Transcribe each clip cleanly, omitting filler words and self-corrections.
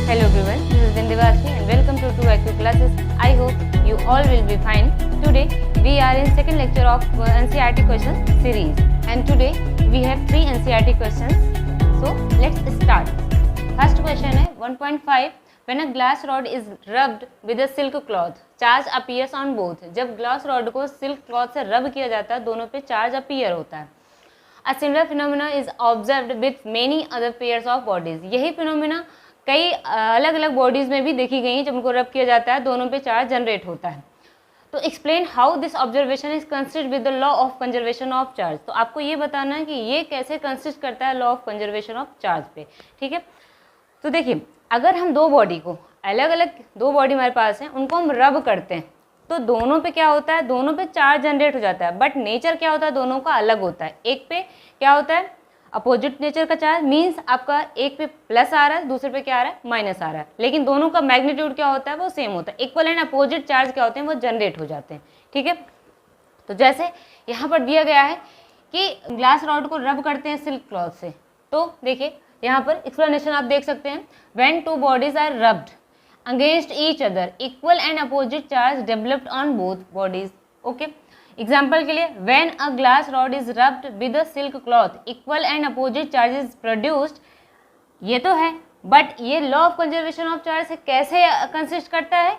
Hello everyone, this is Vindhyavasini and welcome to 2IQ classes. I hope you all will be fine. Today we are in second lecture of NCERT questions series and today we have 3 NCERT questions. So let's start. First question है 1.5. When a glass rod is rubbed with a silk cloth, charge appears on both. जब glass rod को silk cloth से रब किया जाता है दोनों पे चार्ज अपीयर होता है. A similar phenomena is observed with many other pairs of bodies. यही फिनोमिना कई अलग अलग बॉडीज में भी देखी गई हैं. जब उनको रब किया जाता है दोनों पे चार्ज जनरेट होता है. तो explain how this observation is consist with the law of conservation of charge. तो आपको ये बताना है कि ये कैसे कंसिस्ट करता है law of conservation of charge पे. ठीक है, तो देखिए अगर हम दो बॉडी को अलग अलग दो बॉडी हमारे पास हैं उनको हम रब करते हैं तो दोनों पे क्या होता है, दोनों पे चार्ज जनरेट हो जाता है. बट नेचर क्या होता है, दोनों का अलग होता है. एक पे क्या होता है अपोजिट नेचर का चार्ज, मीन्स आपका एक पे प्लस आ रहा है दूसरे पे क्या आ रहा है माइनस आ रहा है. लेकिन दोनों का मैग्नीट्यूड क्या होता है वो सेम होता है. इक्वल एंड अपोजिट चार्ज क्या होते हैं वो जनरेट हो जाते हैं. ठीक है, तो जैसे यहाँ पर दिया गया है कि ग्लास रॉड को रब करते हैं सिल्क क्लॉथ से. तो देखिए यहाँ पर एक्सप्लेनेशन आप देख सकते हैं. When two bodies are rubbed against each other equal and opposite charge developed on both bodies. okay, example के लिए when a glass rod is rubbed with a silk cloth equal and opposite charge is produced. ये तो है but ये law of conservation of charge से कैसे consist करता है.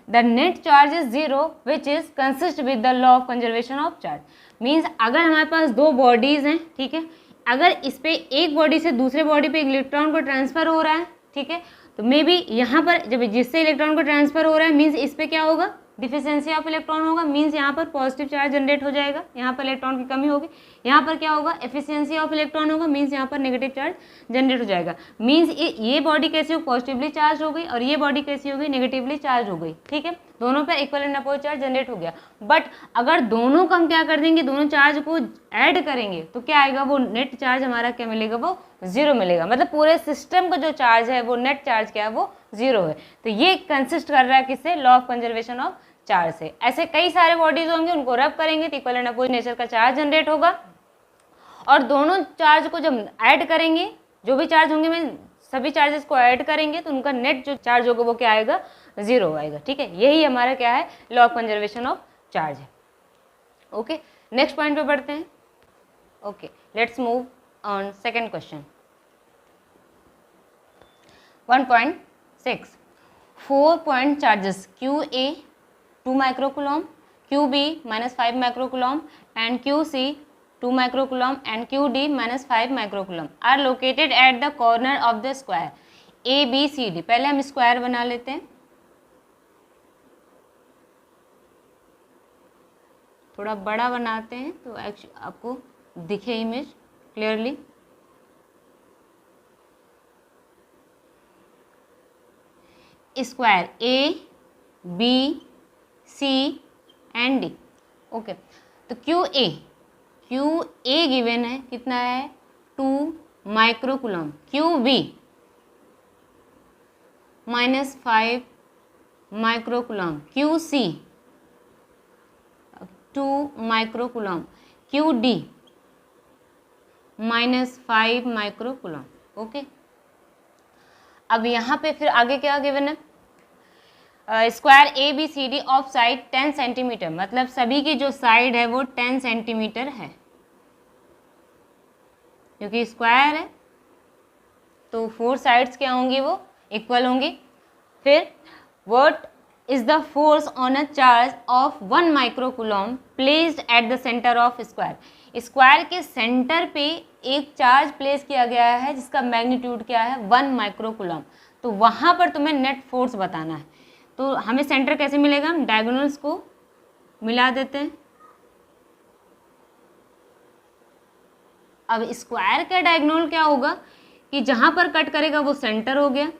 The net charge is zero which is consist with the law of conservation of charge. Means अगर हमारे पास दो बॉडीज हैं, ठीक है, अगर इस पे एक बॉडी से दूसरे बॉडी पे इलेक्ट्रॉन को ट्रांसफर हो रहा है, ठीक है, तो मे बी यहाँ पर जब जिससे इलेक्ट्रॉन को ट्रांसफर हो रहा है मीन्स इस पे क्या होगा डिफिशिएंसी ऑफ इलेक्ट्रॉन होगा. मीन्स यहाँ पर पॉजिटिव चार्ज जनरेट हो जाएगा, यहाँ पर इलेक्ट्रॉन की कमी होगी. यहाँ पर क्या होगा एफिशिएंसी ऑफ इलेक्ट्रॉन होगा, मीन्स यहाँ पर नेगेटिव चार्ज जनरेट हो जाएगा. मीन्स ये बॉडी कैसी हो पॉजिटिवली चार्ज हो गई और ये बॉडी कैसी हो गई नेगेटिवली चार्ज हो गई. ठीक है, दोनों पर equal and opposite charge generate हो गया. बट अगर दोनों को हम क्या कर देंगे, दोनों चार्ज को ऐड करेंगे तो क्या आएगा, वो नेट चार्ज हमारा क्या मिलेगा, वो जीरो मिलेगा. मतलब पूरे सिस्टम का जो चार्ज है वो नेट चार्ज क्या है वो जीरो है. तो ये कंसिस्ट कर रहा है किससे, law of conservation of charge से. ऐसे कई सारे बॉडीज होंगे उनको रब करेंगे तो इक्वल एंड अपोजिट नेचर का चार्ज जनरेट होगा और दोनों चार्ज को जब ऐड करेंगे जो भी चार्ज होंगे में सभी चार्जेस को ऐड करेंगे तो उनका नेट जो चार्ज होगा वो क्या आएगा, जीरो आएगा. ठीक है, यही हमारा क्या है law of conservation of charge है. ओके, नेक्स्ट पॉइंट पे बढ़ते हैं. Okay, let's move on second question. 1.6 4 point charges QA 2 microcoulomb, QB -5 microcoulomb and QC 2 microcoulomb and QD -5 microcoulomb are located at the corner of the square ABCD. पहले हम square बना लेते हैं, थोड़ा बड़ा बनाते हैं तो आपको दिखे image clearly. Square ABC and D. Okay, तो QA गिवन है कितना है 2 microcoulomb, QB -5 microcoulomb, QC 2 microcoulomb, QD -5 microcoulomb. Okay, अब यहाँ पे फिर आगे क्या गिवन है, square ABCD of side 10 centimetre. मतलब सभी की जो साइड है वो 10 सेंटीमीटर है क्योंकि स्क्वायर है तो 4 साइड्स क्या होंगी वो इक्वल होंगी. फिर what is the force on a charge of 1 microcoulomb placed at the centre of square. Square के सेंटर पे एक चार्ज प्लेस किया गया है जिसका मैग्नीट्यूड क्या है 1 माइक्रोकुलम. तो वहाँ पर तुम्हें नेट फोर्स बताना है. तो हमें सेंटर कैसे मिलेगा, हम डायगोनल्स को मिला देते हैं. अब स्क्वायर का डायगोनल क्या होगा कि जहाँ पर कट करेगा वो सेंटर हो गया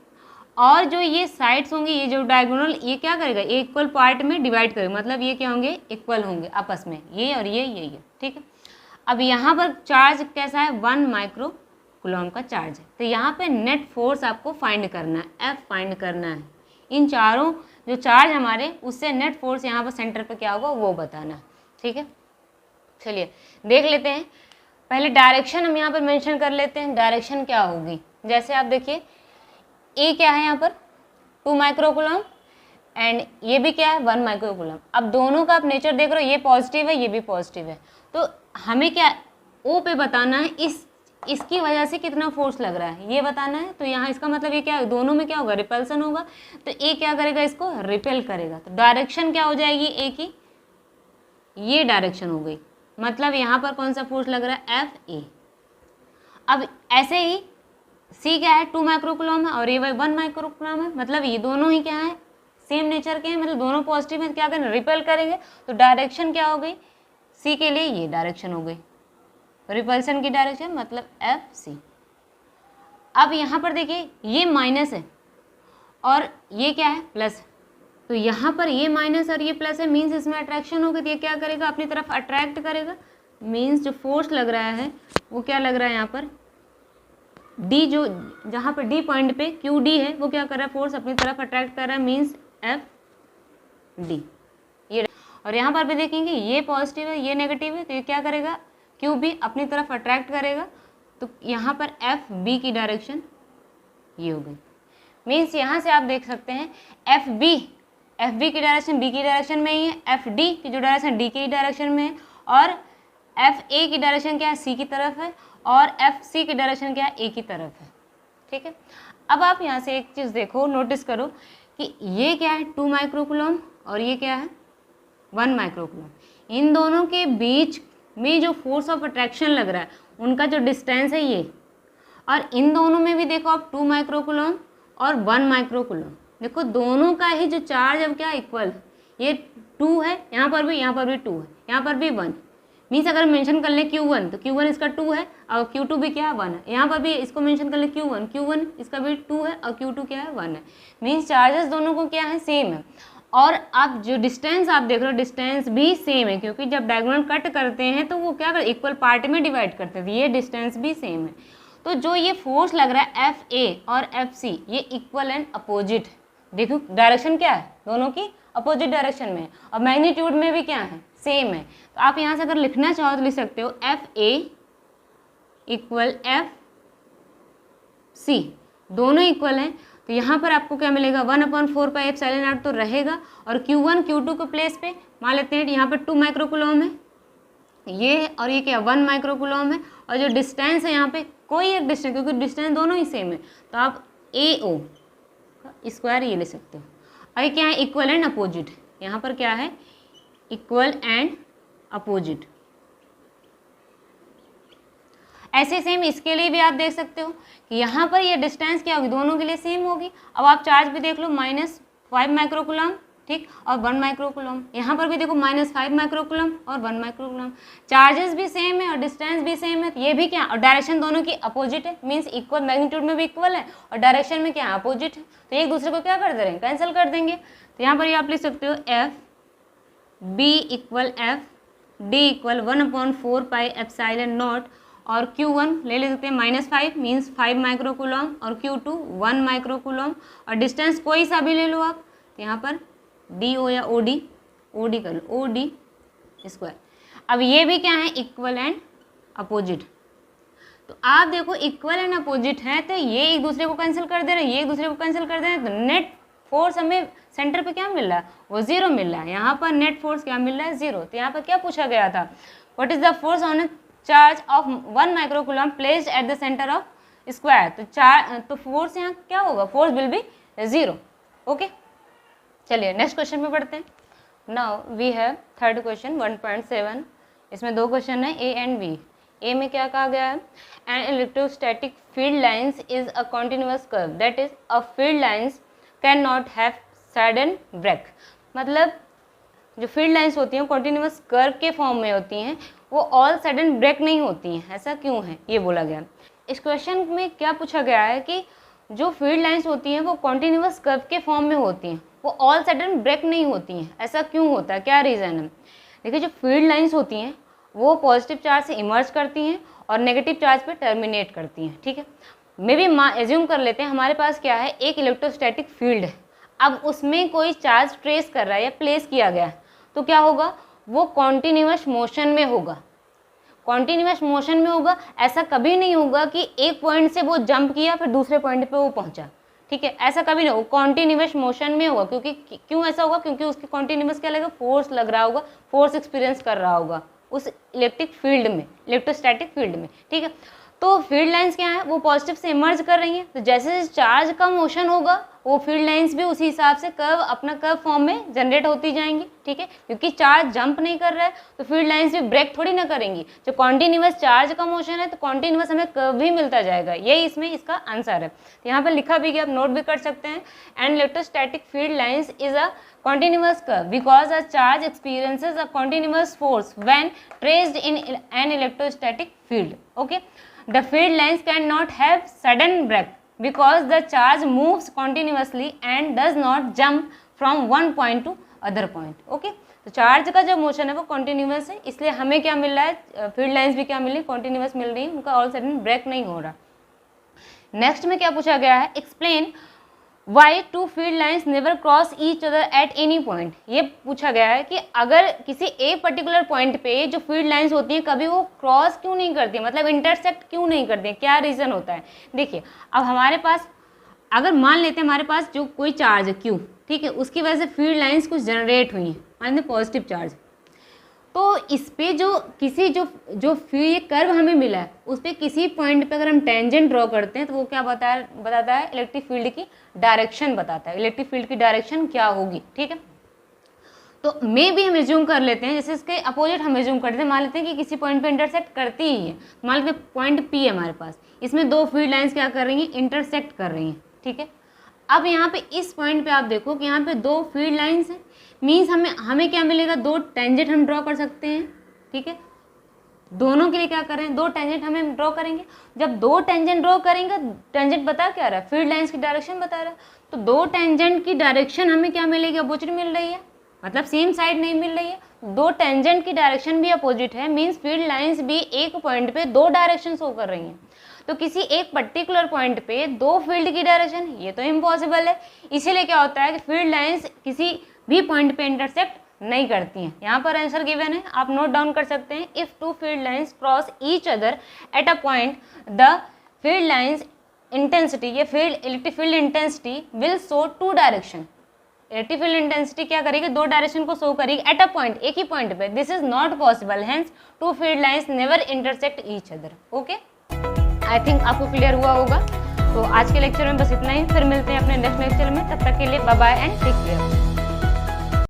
और जो ये साइड्स होंगे ये जो डायगोनल ये क्या करेगा इक्वल पार्ट में डिवाइड करेगा. मतलब ये क्या होंगे इक्वल होंगे आपस में, ये और ये. ठीक है, अब यहाँ पर चार्ज कैसा है 1 माइक्रोकुलम का चार्ज है. तो यहाँ पे नेट फोर्स आपको फाइंड करना है, F फाइंड करना है. इन चारों जो चार्ज हमारे उससे नेट फोर्स यहाँ पर सेंटर पे क्या होगा वो बताना है. ठीक है, चलिए देख लेते हैं. पहले डायरेक्शन हम यहाँ पर मेंशन कर लेते हैं. डायरेक्शन क्या होगी, जैसे आप देखिए ए क्या है यहाँ पर 2 माइक्रोकूलम एंड ये भी क्या है 1 माइक्रोकूलम। अब दोनों का आप नेचर देख रहे हो, ये पॉजिटिव है ये भी पॉजिटिव है, तो हमें क्या ओ पे बताना है इसकी वजह से कितना फोर्स लग रहा है ये बताना है। तो यहाँ इसका मतलब ये क्या है, दोनों में क्या होगा, रिपल्सन होगा, तो ए क्या करेगा, इसको रिपेल करेगा। तो डायरेक्शन क्या हो जाएगी ए की, ये डायरेक्शन हो गई, मतलब यहाँ पर कौन सा फोर्स लग रहा है, एफ ए। अब ऐसे ही सी क्या है 2 माइक्रोकूलम है और ये 1 माइक्रोकूलम है, मतलब ये दोनों ही क्या है सेम नेचर के हैं, मतलब दोनों पॉजिटिव है, क्या करेंगे रिपेल करेंगे। तो डायरेक्शन क्या हो गई, सी के लिए ये डायरेक्शन हो गई, रिपल्सन की डायरेक्शन मतलब एफ सी। अब यहाँ पर देखिए ये माइनस है और ये क्या है प्लस, तो यहाँ पर ये माइनस और ये प्लस है, मीन्स इसमें अट्रैक्शन होगी, तो ये क्या करेगा अपनी तरफ अट्रैक्ट करेगा, मीन्स जो फोर्स लग रहा है वो क्या लग रहा है यहाँ पर डी, जो जहाँ पर डी पॉइंट पे क्यू डी है वो क्या कर रहा है फोर्स अपनी तरफ अट्रैक्ट कर रहा है, मीन्स एफ डी ये। और यहाँ पर भी देखेंगे ये पॉजिटिव है ये नेगेटिव है, तो ये क्या करेगा क्यू बी अपनी तरफ अट्रैक्ट करेगा, तो यहाँ पर एफ बी की डायरेक्शन ये हो गई। मीन्स यहाँ से आप देख सकते हैं एफ बी की डायरेक्शन बी की डायरेक्शन में ही है, एफ डी की जो डायरेक्शन डी की डायरेक्शन में है, और एफ ए की डायरेक्शन क्या है सी की तरफ है, और एफ सी की डायरेक्शन क्या है ए की तरफ है। ठीक है, अब आप यहाँ से एक चीज़ देखो, नोटिस करो कि ये क्या है 2 माइक्रोकूलम और ये क्या है 1 माइक्रोकूलम, इन दोनों के बीच में जो फोर्स ऑफ अट्रैक्शन लग रहा है उनका जो डिस्टेंस है ये, और इन दोनों में भी देखो आप 2 माइक्रोकूलम और 1 माइक्रोकूलम, देखो दोनों का ही जो चार्ज अब क्या इक्वल, ये 2 है यहाँ पर भी 2 है, यहाँ पर भी 1, मीन्स अगर मेंशन कर ले Q1 तो Q1 इसका 2 है और Q2 भी क्या है 1 है, यहाँ पर भी इसको मेंशन कर ले Q1 इसका भी 2 है और Q2 क्या है 1 है, मीन्स चार्जेस दोनों को क्या है सेम है। और अब जो डिस्टेंस आप देख रहे हो डिस्टेंस भी सेम है, क्योंकि जब डायगोनल कट करते हैं तो वो क्या कर इक्वल पार्ट में डिवाइड करते हैं, ये डिस्टेंस भी सेम है। तो जो ये फोर्स लग रहा है एफ ए और एफ सी ये इक्वल एंड अपोजिट, देखो डायरेक्शन क्या है दोनों की अपोजिट डायरेक्शन में, और मैग्नीट्यूड में भी क्या है सेम है। तो आप यहाँ से अगर लिखना चाहो तो लिख सकते हो F A equal F C, दोनों इक्वल हैं, तो यहाँ पर आपको क्या मिलेगा 1/4 पाई एप्सिलॉन नॉट तो रहेगा, और Q1 Q2 के प्लेस पे मान लेते हैं यहाँ पर 2 माइक्रोकूलम है ये है, और ये क्या 1 माइक्रोकूलम है, और जो डिस्टेंस है यहाँ पे कोई एक डिस्टेंस, क्योंकि डिस्टेंस दोनों ही सेम है, तो आप ए ओ स्क्वायर ये ले सकते हो। और ये क्या है इक्वल एंड अपोजिट, यहाँ पर क्या है इक्वल एंड अपोजिट। ऐसे सेम इसके लिए भी आप देख सकते हो कि यहाँ पर ये डिस्टेंस क्या होगी दोनों के लिए सेम होगी। अब आप चार्ज भी देख लो -5 माइक्रोकूलम, ठीक, और 1 माइक्रोकूलम, यहाँ पर भी देखो -5 माइक्रोकूलम और 1 माइक्रोकूलम, चार्जेस भी सेम है और डिस्टेंस भी सेम है, तो ये भी क्या और डायरेक्शन दोनों की अपोजिट है, मीन्स इक्वल मैग्नीट्यूड में भी इक्वल है और डायरेक्शन में क्या है अपोजिट है, तो एक दूसरे को क्या कर दे रहे हैं कैंसिल कर देंगे। तो यहाँ पर ये आप लिख सकते हो F B equal F D equal 1/4 pi epsilon naught, और Q1 ले सकते हैं -5 मीन्स 5 माइक्रोकूलम और Q2 1 माइक्रोकूलम, और डिस्टेंस कोई सा भी ले लो आप, तो यहाँ पर DO या OD कर लो OD स्क्वायर। अब ये भी क्या है इक्वल एंड अपोजिट, तो आप देखो इक्वल एंड अपोजिट है तो ये एक दूसरे को कैंसिल कर दे रहे हैं, ये एक दूसरे को कैंसिल कर दे रहे हैं, तो नेट फोर्स हमें सेंटर पे क्या मिल रहा है वो 0 मिल रहा है, यहाँ पर नेट फोर्स क्या मिल रहा है 0। तो यहाँ पर क्या पूछा गया था, what is the force on charge of 1 microcoulomb placed at the centre of square, तो फोर्स यहाँ क्या होगा फोर्स विल बी 0। ओके, चलिए नेक्स्ट क्वेश्चन पे पढ़ते हैं। Now we have third question 1.7, इसमें 2 क्वेश्चन है ए एंड बी। ए में क्या कहा गया है, an electrostatic field lines is a continuous curve that is a field lines can not have sudden break, मतलब जो फील्ड लाइन्स होती हैं कॉन्टिन्यूअस कर्व के फॉर्म में होती हैं, वो ऑल सडन ब्रेक नहीं होती हैं, ऐसा क्यों है ये बोला गया। इस क्वेश्चन में क्या पूछा गया है कि जो फील्ड लाइन्स होती हैं वो कॉन्टिन्यूअस कर्व के फॉर्म में होती हैं, वो ऑल सडन ब्रेक नहीं होती हैं, ऐसा क्यों होता है, क्या रीज़न है। देखिए जो फील्ड लाइन्स होती हैं वो पॉजिटिव चार्ज से इमर्ज करती हैं और नेगेटिव चार्ज पे टर्मिनेट करती हैं, ठीक है। मे भी एज्यूम कर लेते हैं हमारे पास क्या है एक इलेक्ट्रोस्टैटिक फील्ड है, अब उसमें कोई चार्ज ट्रेस कर रहा है या प्लेस किया गया है, तो क्या होगा वो कॉन्टिन्यूअस मोशन में होगा, कॉन्टिन्यूअस मोशन में होगा। ऐसा कभी नहीं होगा कि एक पॉइंट से वो जंप किया फिर दूसरे पॉइंट पे वो पहुंचा, ठीक है, ऐसा कभी नहीं होगा, कॉन्टिन्यूस मोशन में होगा। क्योंकि क्यों ऐसा होगा, क्योंकि उसकी कॉन्टिन्यूस क्या लगेगा, फोर्स लग रहा होगा, फोर्स एक्सपीरियंस कर रहा होगा उस इलेक्ट्रिक फील्ड में, इलेक्ट्रोस्टैटिक फील्ड में, ठीक है। तो फील्ड लाइंस क्या है, वो पॉजिटिव से इमर्ज कर रही हैं, तो जैसे जैसे चार्ज का मोशन होगा वो फील्ड लाइंस भी उसी हिसाब से कर्व, अपना कर्व फॉर्म में जनरेट होती जाएंगी, ठीक है। क्योंकि चार्ज जंप नहीं कर रहा है तो फील्ड लाइंस भी ब्रेक थोड़ी ना करेंगी। जो कॉन्टिन्यूस चार्ज का मोशन है तो कॉन्टिन्यूस हमें कर्व भी मिलता जाएगा, यही इसमें इसका आंसर है। तो यहाँ पर लिखा भी गया, आप नोट भी कर सकते हैं। And electrostatic field lines is a continuous curve because a charge experiences a continuous force when traced in an electrostatic field. Okay, the field lines cannot have sudden break because the charge moves continuously and does not jump from one point to other point. Okay, तो charge का जो motion है वो continuous है, इसलिए हमें क्या मिल रहा है, फील्ड लाइंस भी क्या मिल रही है, कॉन्टिन्यूस मिल रही है, उनका ऑल सडन ब्रेक नहीं हो रहा। नेक्स्ट में क्या पूछा गया है, explain why two field lines never cross each other at any point. ये पूछा गया है कि अगर किसी एक पर्टिकुलर पॉइंट पे जो फील्ड लाइंस होती हैं कभी वो क्रॉस क्यों नहीं करती, मतलब इंटरसेक्ट क्यों नहीं करती हैं, क्या रीज़न होता है। देखिए अब हमारे पास, अगर मान लेते हैं हमारे पास जो कोई चार्ज है Q, ठीक है, उसकी वजह से फील्ड लाइंस कुछ जनरेट हुई हैं, मान लेते पॉजिटिव चार्ज, तो इस पे जो किसी जो ये कर्व हमें मिला है उस पर किसी पॉइंट पे अगर हम टेंजेंट ड्रॉ करते हैं तो वो क्या बताता है इलेक्ट्रिक फील्ड की डायरेक्शन बताता है, इलेक्ट्रिक फील्ड की डायरेक्शन क्या होगी, ठीक है। तो मे भी हम एज्यूम कर लेते हैं, जैसे इसके अपोजिट हम एज्यूम करते हैं, मान लेते हैं कि किसी पॉइंट पे इंटरसेक्ट करती ही है, मान लेते हैं पॉइंट P है हमारे पास, इसमें दो फील्ड लाइन्स क्या कर रही हैं, इंटरसेक्ट कर रही हैं, ठीक है। अब यहाँ पे इस पॉइंट पे आप देखो कि यहाँ पे दो फील्ड लाइन्स हैं, मीन्स हमें क्या मिलेगा, दो टेंजेंट हम ड्रॉ कर सकते हैं, ठीक है। दोनों के लिए क्या कर रहे हैं, दो टेंजेंट हमें ड्रॉ करेंगे। जब दो टेंजेंट ड्रॉ करेंगे, टेंजेंट बता क्या रहा है, फील्ड लाइंस की डायरेक्शन बता रहा है, तो दो टेंजेंट की डायरेक्शन हमें क्या मिलेगी, अपोजिट मिल रही है, मतलब सेम साइड नहीं मिल रही है। दो टेंजेंट की डायरेक्शन भी अपोजिट है, मीन्स फील्ड लाइंस भी एक पॉइंट पे दो डायरेक्शन शो कर रही हैं। तो किसी एक पर्टिकुलर पॉइंट पे दो फील्ड की डायरेक्शन, ये तो इम्पॉसिबल है। इसीलिए क्या होता है कि फील्ड लाइंस किसी भी पॉइंट पे इंटरसेक्ट नहीं करती हैं। यहाँ पर आंसर गिवन है, आप नोट डाउन कर सकते हैं। If two field lines cross each other at a point, the field lines intensity, ये electric field intensity will show two direction. Electric field intensity क्या करेगी, दो डायरेक्शन को शो करेगी एट अ पॉइंट, एक ही पॉइंट पे। This is not possible, hence two field lines never intersect each other. Okay, I think आपको clear हुआ होगा। तो आज के लेक्चर में बस इतना ही, फिर मिलते हैं अपने नेक्स्ट लेक्चर में। तब तक के लिए bye bye and take care.